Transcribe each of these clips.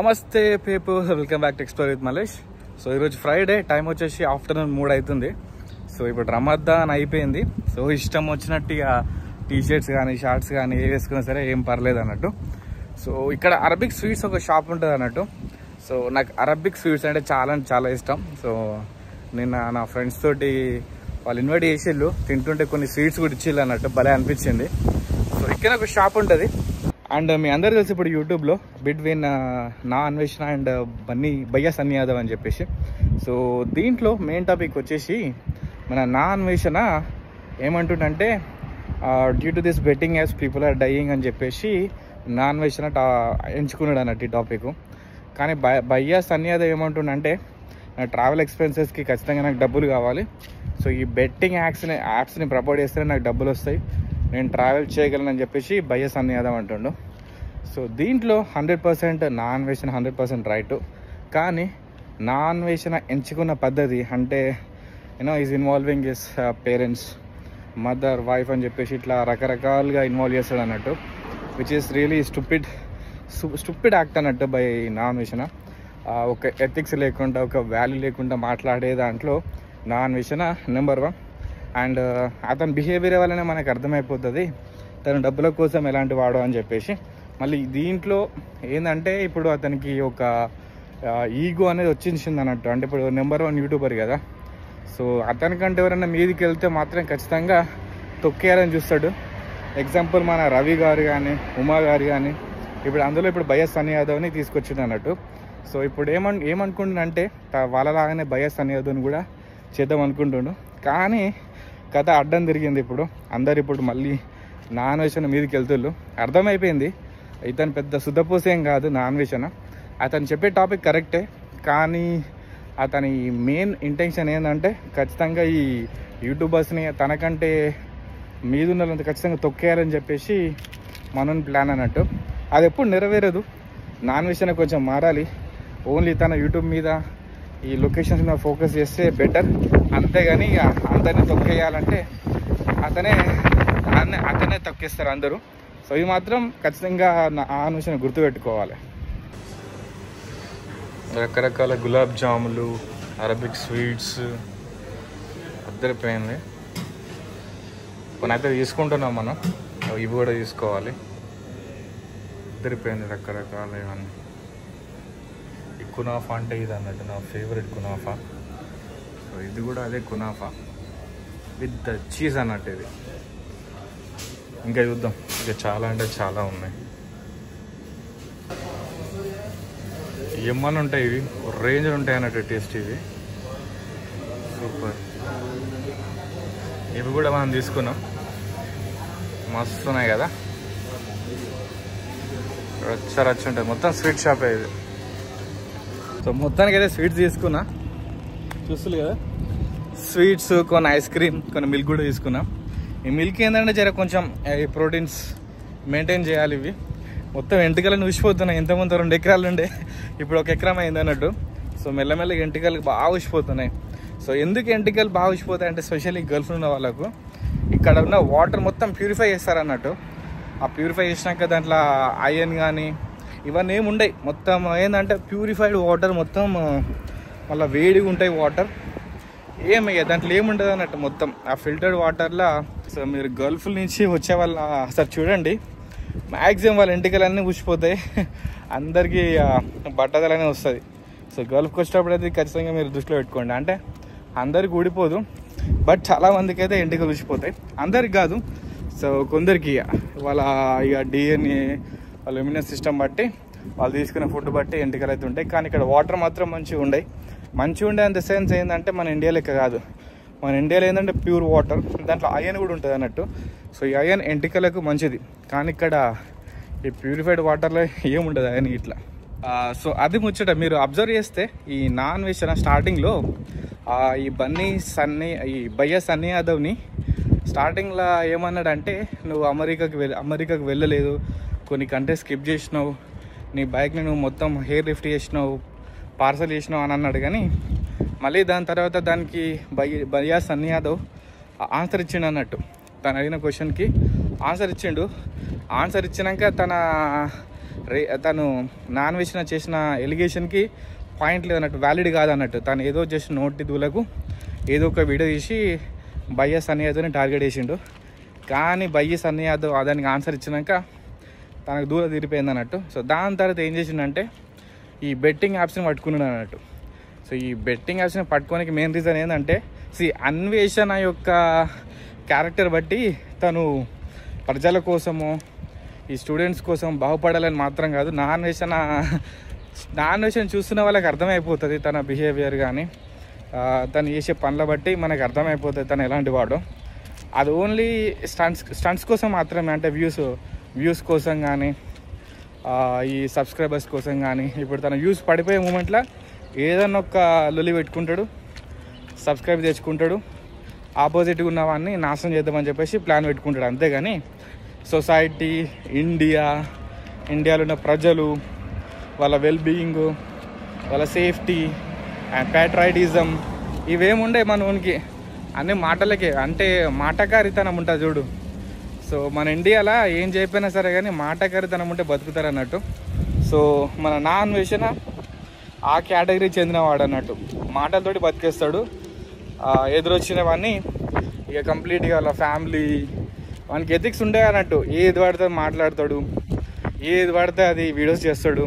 నమస్తే people, welcome back to explore with Malesh. So ఈరోజు Friday, time వచ్చేసి ఆఫ్టర్నూన్ 3 అవుతుంది. సో ఇప్పుడు రమద్దాన్ అయిపోయింది. సో ఇష్టం వచ్చినట్టు ఇక టీషర్ట్స్ కానీ షార్ట్స్ కానీ ఏ వేసుకున్నా సరే ఏం పర్లేదు అన్నట్టు. సో ఇక్కడ అరబిక్ స్వీట్స్ ఒక షాప్ ఉంటుంది అన్నట్టు. సో నాకు అరబిక్ స్వీట్స్ అంటే చాలా ఇష్టం. సో నిన్న నా ఫ్రెండ్స్ తోటి వాళ్ళు ఇన్వైట్ చేసిళ్ళు, తింటుంటే కొన్ని స్వీట్స్ కూడా ఇచ్చిళ్ళు అన్నట్టు, భలే అనిపించింది. సో ఇక్కడ ఒక షాప్ ఉంటుంది. అండ్ మీ అందరు తెలిసి ఇప్పుడు యూట్యూబ్లో బిట్వీన్ నా అన్వేషణ అండ్ భయ్యా సన్నీ యాదవ్ అని చెప్పేసి. సో దీంట్లో మెయిన్ టాపిక్ వచ్చేసి మన నా అన్వేషణ ఏమంటుందంటే due to this betting apps people are dying అని చెప్పేసి నా అన్వేషణ ఎంచుకున్నాడు అన్నట్టు ఈ టాపిక్. కానీ భయ్యా సన్నీ యాదవ్ ఏమంటుండంటే ట్రావెల్ ఎక్స్పెన్సెస్కి ఖచ్చితంగా నాకు డబ్బులు కావాలి. సో ఈ బెట్టింగ్ యాప్స్ని ప్రపోర్ట్ చేస్తేనే నాకు డబ్బులు వస్తాయి, నేను ట్రావెల్ చేయగలను చెప్పేసి భయ్యా సన్నీ యాదవ్ అంటుండు. సో దీంట్లో 100% నా అన్వేషణ 100% రైట్. కానీ నా అన్వేషణ ఎంచుకున్న పద్ధతి అంటే is involving his parents, mother, wife అని చెప్పేసి ఇట్లా రకరకాలుగా ఇన్వాల్వ్ చేస్తాడు అన్నట్టు, which is really stupid act అన్నట్టు బై నా అన్వేషణ. ఒక ఎథిక్స్ లేకుండా, ఒక వాల్యూ లేకుండా మాట్లాడే దాంట్లో నా అన్వేషణ నెంబర్ 1. అండ్ అతని బిహేవియర్ వల్లనే మనకు అర్థమైపోతుంది తను డబ్బుల కోసం ఎలాంటి వాడు అని చెప్పేసి. మళ్ళీ దీంట్లో ఏంటంటే ఇప్పుడు అతనికి ఒక ఈగో అనేది వచ్చేసింది అన్నట్టు. అంటే ఇప్పుడు నెంబర్ 1 యూట్యూబర్ కదా. సో అతనికంటే ఎవరైనా మీదికి వెళ్తే మాత్రం ఖచ్చితంగా తొక్కేయాలని చూస్తాడు. ఎగ్జాంపుల్ మన రవి గారు కానీ, ఉమా గారు కానీ, ఇప్పుడు భయ్యా సన్నీ యాదవ్ని తీసుకొచ్చింది అన్నట్టు. సో ఇప్పుడు ఏమనుకుంటుందంటే వాళ్ళలాగానే భయ్యా సన్నీ యాదవ్ని కూడా చేద్దాం అనుకుంటుండు. కానీ కథ అడ్డం తిరిగింది. ఇప్పుడు మళ్ళీ నా అన్వేషణ మీదకి వెళ్తుళ్ళు. అర్థమైపోయింది ఇతను పెద్ద శుద్ధపూసేం కాదు నా అన్వేషణ. అతను చెప్పే టాపిక్ కరెక్టే, కానీ అతని మెయిన్ ఇంటెన్షన్ ఏంటంటే ఖచ్చితంగా ఈ యూట్యూబర్స్ని తనకంటే మీదున్న ఖచ్చితంగా తొక్కేయాలని చెప్పేసి మనోని ప్లాన్ అన్నట్టు. అది ఎప్పుడు నెరవేరదు. నా అన్వేషణ కొంచెం మారాలి. ఓన్లీ తన యూట్యూబ్ మీద ఈ లొకేషన్స్ మీద ఫోకస్ చేస్తే బెటర్. అంతేగాని ఇక అందరినీ తొక్కేయాలంటే అతనే తొక్కేస్తారు అందరూ. సో ఇది మాత్రం ఖచ్చితంగా ఆ అన్వేషణ గుర్తుపెట్టుకోవాలి. రకరకాల గులాబ్ జాములు, అరబిక్ స్వీట్స్ అద్దరిపోయింది. కొనైతే తీసుకుంటున్నాం మనం, ఇవి కూడా తీసుకోవాలి. అద్దరిపోయింది రకరకాల ఇవన్నీ. ఈ కునాఫా అంటే ఇది అన్నట్టు నా ఫేవరెట్ కునాఫా. సో ఇది కూడా అదే కునాఫా విత్ చీజ్ అన్నట్టు ఇది. ఇంకా చూద్దాం, ఇక చాలా అంటే చాలా ఉన్నాయి. ఏమన్నా ఉంటాయి, ఇవి రేంజ్ ఉంటాయి అన్నట్టు టేస్ట్. ఇవి సూపర్. ఇవి కూడా మనం తీసుకున్నాం, మస్తు ఉన్నాయి కదా. రచ్చ ఉంటుంది, మొత్తం స్వీట్ షాపే ఇది. సో మొత్తానికి అయితే స్వీట్స్ తీసుకున్నా, చూస్తుంది కదా. స్వీట్స్, కొన్ని ఐస్ క్రీమ్, కొన్ని మిల్క్ కూడా తీసుకున్నా. ఈ మిల్క్ ఏంటంటే జర కొంచెం ప్రోటీన్స్ మెయింటైన్ చేయాలి. ఇవి మొత్తం ఎంటికలను ఊసిపోతున్నాయి. ఇంతకుముందు 2 ఎకరాలు ఉండే, ఇప్పుడు 1 ఎకరం అయింది అన్నట్టు. సో మెల్లమెల్లగా ఎంటికలు బాగా ఊసిపోతున్నాయి. సో ఎందుకు ఎంటికలు బాగా ఊసిపోతాయి అంటే స్పెషల్లీ గర్ల్స్ ఉన్న వాళ్ళకు ఇక్కడ ఉన్న వాటర్ మొత్తం ప్యూరిఫై చేస్తారన్నట్టు. ఆ ప్యూరిఫై చేసినాక దాంట్లో ఐరన్ కానీ ఇవన్నీ ఏమి ఉండవు. మొత్తం ఏంటంటే ప్యూరిఫైడ్ వాటర్, మొత్తం మళ్ళీ వేడిగా ఉంటాయి వాటర్. ఏమయ్యా దాంట్లో ఏముండదు అన్నట్టు, మొత్తం ఆ ఫిల్టర్డ్ వాటర్లో. సో మీరు గల్ఫ్ నుంచి వచ్చే వాళ్ళ అసలు చూడండి, మ్యాక్సిమం వాళ్ళ ఎంటికలన్నీ ఊసిపోతాయి. అందరికీ బట్టదలనే వస్తుంది. సో గల్ఫ్కి వచ్చేటప్పుడు అయితే ఖచ్చితంగా మీరు దృష్టిలో పెట్టుకోండి. అంటే అందరికి ఊడిపోదు, బట్ చాలామందికి అయితే ఎంటికలు ఊసిపోతాయి. అందరికి కాదు. సో కొందరికి వాళ్ళ ఇక డిఎన్ఏ, వాళ్ళ ఇమ్యూన్ సిస్టమ్ బట్టి, వాళ్ళు తీసుకునే ఫుడ్ బట్టి ఎంటికలు అయితే ఉంటాయి. కానీ ఇక్కడ వాటర్ మాత్రం మంచిగా ఉండే అంత సెన్స్ ఏంటంటే మన ఇండియా లెక్క కాదు. మన ఇండియాలో ఏంటంటే ప్యూర్ వాటర్, దాంట్లో అయన్ కూడా ఉంటుంది అన్నట్టు. సో ఈ అయన్ ఎంటికలకు మంచిది. కానీ ఇక్కడ ఈ ప్యూరిఫైడ్ వాటర్లో ఏముండదు అయన్ ఇట్లా. సో అది ముచ్చట. మీరు అబ్జర్వ్ చేస్తే ఈ నా అన్వేషణ స్టార్టింగ్లో ఈ భయ్యా సన్నీ యాదవ్ని స్టార్టింగ్లో ఏమన్నాడంటే నువ్వు అమెరికాకి వెళ్ళలేదు, కొన్ని కంట్రీస్ స్కిప్ చేసినావు, నీ బైక్ని నువ్వు మొత్తం హెయిర్ లిఫ్ట్ చేసినావు, పార్సల్ చేసినావు అని అన్నాడు. కానీ మళ్ళీ దాని తర్వాత దానికి భయ్యా సన్నీ యాదవ్ ఆన్సర్ ఇచ్చిండు అన్నట్టు. తను అడిగిన క్వశ్చన్కి ఆన్సర్ ఇచ్చిండు. ఆన్సర్ ఇచ్చినాక తన తను నాన్ వెజ్ చేసిన ఎలిగేషన్కి పాయింట్ లేదన్నట్టు, వ్యాలిడ్ కాదన్నట్టు. తను ఏదో జస్ట్ నోటి దూలకు ఏదో ఒక వీడియో తీసి భయ్య సన్నీ యాదవ్ని టార్గెట్ చేసిండు. కానీ భయ్య సన్నీ యాదవ్ దానికి ఆన్సర్ ఇచ్చినాక తనకు దూరం తీరిపోయింది అన్నట్టు. సో దాని తర్వాత ఏం చేసిండంటే ఈ బెట్టింగ్ యాప్స్ని పట్టుకున్నాడు అన్నట్టు. సో ఈ బెట్టింగ్ యాప్స్ని పట్టుకోనికి మెయిన్ రీజన్ ఏంటంటే అన్వేషణ యొక్క క్యారెక్టర్ బట్టి తను ప్రజల కోసము ఈ స్టూడెంట్స్ కోసం బాగుపడాలని మాత్రం కాదు, నాన్ వెషన్ చూస్తున్న వాళ్ళకి అర్థమైపోతుంది తన బిహేవియర్ కానీ తను చేసే పనుల బట్టి మనకు అర్థమైపోతుంది తను ఎలాంటి వాడో. అది ఓన్లీ స్టంట్స్ కోసం మాత్రమే, అంటే వ్యూస్ కోసం కానీ ఈ సబ్స్క్రైబర్స్ కోసం కానీ. ఇప్పుడు తన వ్యూస్ పడిపోయే మూమెంట్లో ఏదన్నా ఒక లొలి పెట్టుకుంటాడు, సబ్స్క్రైబ్ తెచ్చుకుంటాడు, ఆపోజిట్గా ఉన్న వాడిని నాశనం చేద్దామని చెప్పేసి ప్లాన్ పెట్టుకుంటాడు. అంతేగాని సొసైటీ, ఇండియాలో ఉన్న ప్రజలు, వాళ్ళ వెల్బీయింగ్, వాళ్ళ సేఫ్టీ అండ్ ప్యాట్రైటిజం ఇవేముండే మనకి అన్ని మాటలకే, అంటే మాటకారితనం ఉంటుంది చూడు. సో మన ఇండియాలో ఏం చెప్పినా సరే కానీ మాటకారితనం ఉంటే బతుకుతారు అన్నట్టు. సో మన నాన్ వెషన్ ఆ కేటగిరీ చెందినవాడు అన్నట్టు, మాటలతోటి బతికేస్తాడు. ఎదురొచ్చిన వాడిని ఇక కంప్లీట్గా వాళ్ళ ఫ్యామిలీ, వానికి ఎథిక్స్ ఉండే అన్నట్టు. ఏది పడితే మాట్లాడతాడు, ఏది పడితే అది వీడియోస్ చేస్తాడు.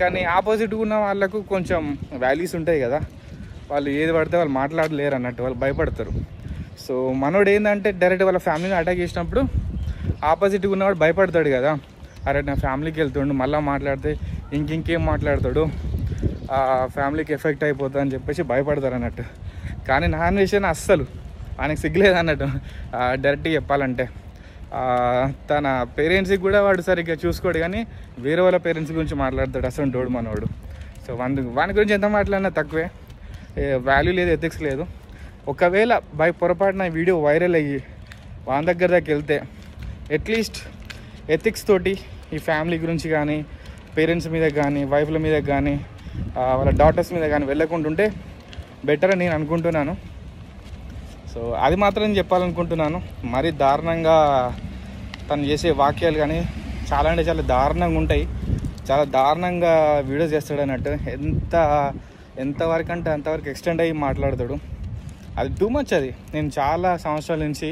కానీ ఆపోజిట్గా ఉన్న వాళ్ళకు కొంచెం వాల్యూస్ ఉంటాయి కదా, వాళ్ళు ఏది పడితే వాళ్ళు మాట్లాడలేరు అన్నట్టు, వాళ్ళు భయపడతారు. సో మనోడు ఏంటంటే డైరెక్ట్ వాళ్ళ ఫ్యామిలీని అటాక్ చేసినప్పుడు ఆపోజిట్గా ఉన్నవాడు భయపడతాడు కదా, అరే నా ఫ్యామిలీకి వెళ్తుండు మళ్ళీ మాట్లాడితే ఇంకేం మాట్లాడతాడు, ఫ్యామిలీకి ఎఫెక్ట్ అయిపోతుంది అని చెప్పేసి భయపడతారు అన్నట్టు. కానీ నాన్ వెషన్ అస్సలు ఆయనకు సిగ్గులేదు అన్నట్టు. డైరెక్ట్గా చెప్పాలంటే తన పేరెంట్స్కి కూడా వాడు సరిగ్గా చూసుకోడు, కానీ వేరే వాళ్ళ పేరెంట్స్ గురించి మాట్లాడతాడు అసలు తోడు మనవాడు. సో వాని గురించి ఎంత మాట్లాడినా తక్కువే, వాల్యూ లేదు, ఎథిక్స్ లేదు. ఒకవేళ పొరపాటున వీడియో వైరల్ అయ్యి వాని దగ్గర దాకా వెళ్తే అట్లీస్ట్ ఎథిక్స్ తోటి ఈ ఫ్యామిలీ గురించి కానీ, పేరెంట్స్ మీద కానీ, వైఫ్ల మీద కానీ, వాళ్ళ డాటర్స్ మీద కానీ వెళ్ళకుంటుంటే బెటర్ అని నేను అనుకుంటున్నాను. సో అది మాత్రం చెప్పాలనుకుంటున్నాను. మరీ దారుణంగా తను చేసే వాక్యాలు కానీ చాలా అంటే చాలా దారుణంగా ఉంటాయి, చాలా దారుణంగా వీడియోస్ చేస్తాడు అన్నట్టు. ఎంతవరకు అంటే అంతవరకు ఎక్స్టెండ్ అయ్యి మాట్లాడతాడు. అది టూ మచ్. అది నేను చాలా సంవత్సరాల నుంచి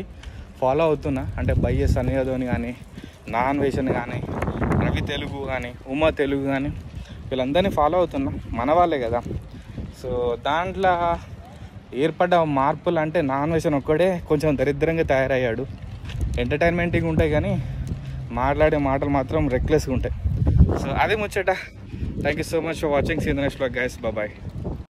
ఫాలో అవుతున్నా, అంటే భయ్య సన్నీ యాదవ్ని కానీ, నాన్ వెషన్ కానీ, రవి తెలుగు కానీ, ఉమా తెలుగు కానీ, వీళ్ళందరినీ ఫాలో అవుతున్నా, మన వాళ్ళే కదా. సో దాంట్లో ఏర్పడ్డ మార్పులు అంటే నాన్ వెషన్ ఒక్కడే కొంచెం దరిద్రంగా తయారయ్యాడు. ఎంటర్టైన్మెంటింగ్ ఉంటాయి కానీ మాట్లాడే మాటలు మాత్రం రెక్లెస్గా ఉంటాయి. సో అదే ముచ్చట. Thank you so much for watching see the next vlog guys. Bye.